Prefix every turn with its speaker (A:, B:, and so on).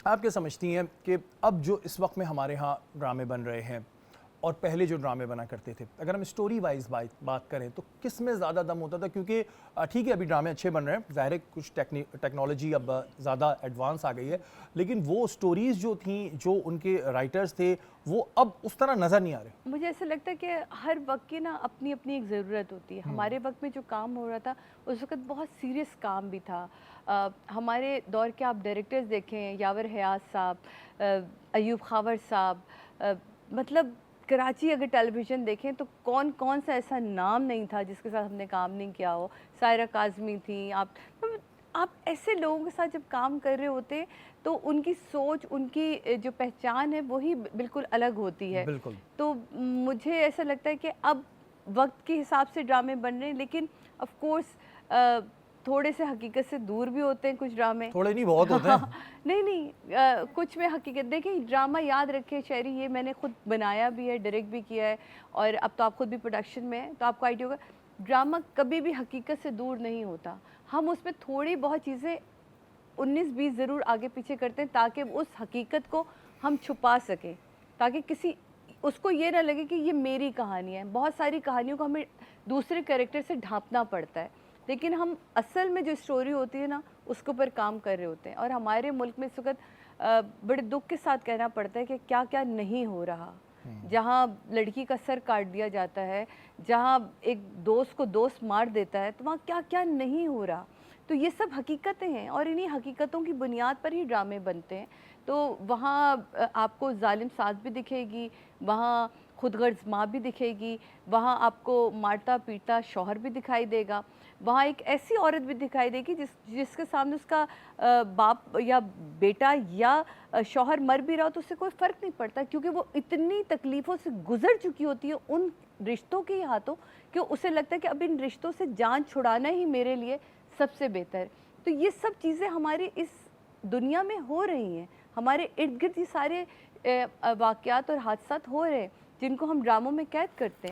A: आप क्या समझती हैं कि अब जो इस वक्त में हमारे यहाँ ड्रामे बन रहे हैं और पहले जो ड्रामे बना करते थे, अगर हम स्टोरी वाइज बात करें तो किस में ज़्यादा दम होता था? क्योंकि ठीक है अभी ड्रामे अच्छे बन रहे हैं, ज़ाहिर है कुछ टेक्नोलॉजी अब ज़्यादा एडवांस आ गई है, लेकिन वो स्टोरीज़ जो थी, जो उनके राइटर्स थे, वो अब उस तरह नज़र नहीं आ रहे।
B: मुझे ऐसा लगता है कि हर वक्त की ना अपनी अपनी एक ज़रूरत होती है। हमारे वक्त में जो काम हो रहा था उस वक्त बहुत सीरियस काम भी था। हमारे दौर के आप डायरेक्टर्स देखें, यावर हयात साहब, अयूब खावर साहब, मतलब कराची अगर टेलीविज़न देखें तो कौन कौन सा ऐसा नाम नहीं था जिसके साथ हमने काम नहीं किया हो। सायरा काज़मी थी, आप ऐसे लोगों के साथ जब काम कर रहे होते तो उनकी सोच, उनकी जो पहचान है वही बिल्कुल अलग होती है।
A: बिल्कुल।
B: तो मुझे ऐसा लगता है कि अब वक्त के हिसाब से ड्रामे बन रहे हैं, लेकिन ऑफ कोर्स थोड़े से हकीकत से दूर भी होते हैं कुछ ड्रामे।
A: थोड़े नहीं बहुत होते हैं।
B: नहीं नहीं, कुछ में हकीकत देखिए, ड्रामा याद रखे शहरी, ये मैंने खुद बनाया भी है, डायरेक्ट भी किया है, और अब तो आप खुद भी प्रोडक्शन में है तो आपको आइडिया होगा। ड्रामा कभी भी हकीकत से दूर नहीं होता। हम उसमें थोड़ी बहुत चीज़ें 19-20 ज़रूर आगे पीछे करते हैं ताकि उस हकीकत को हम छुपा सकें, ताकि किसी उसको ये ना लगे कि ये मेरी कहानी है। बहुत सारी कहानियों को हमें दूसरे कैरेक्टर से ढाँपना पड़ता है, लेकिन हम असल में जो स्टोरी होती है ना उसके ऊपर काम कर रहे होते हैं। और हमारे मुल्क में इस वक्त बड़े दुख के साथ कहना पड़ता है कि क्या क्या नहीं हो रहा। जहाँ लड़की का सर काट दिया जाता है, जहाँ एक दोस्त को दोस्त मार देता है, तो वहाँ क्या क्या नहीं हो रहा। तो ये सब हकीकतें हैं और इन्हीं हकीकतों की बुनियाद पर ही ड्रामे बनते हैं। तो वहाँ आपको जालिम सास भी दिखेगी, वहाँ खुदगर्ज़ माँ भी दिखेगी, वहाँ आपको मारता पीटता शौहर भी दिखाई देगा, वहाँ एक ऐसी औरत भी दिखाई देगी जिसके सामने उसका बाप या बेटा या शौहर मर भी रहा हो तो उससे कोई फ़र्क नहीं पड़ता, क्योंकि वो इतनी तकलीफ़ों से गुज़र चुकी होती है उन रिश्तों के हाथों कि उसे लगता है कि अब इन रिश्तों से जान छुड़ाना ही मेरे लिए सबसे बेहतर। तो ये सब चीज़ें हमारी इस दुनिया में हो रही हैं, हमारे इर्द गिर्द ये सारे वाक़यात और हादसात हो रहे हैं जिनको हम ड्रामों में कैद करते हैं।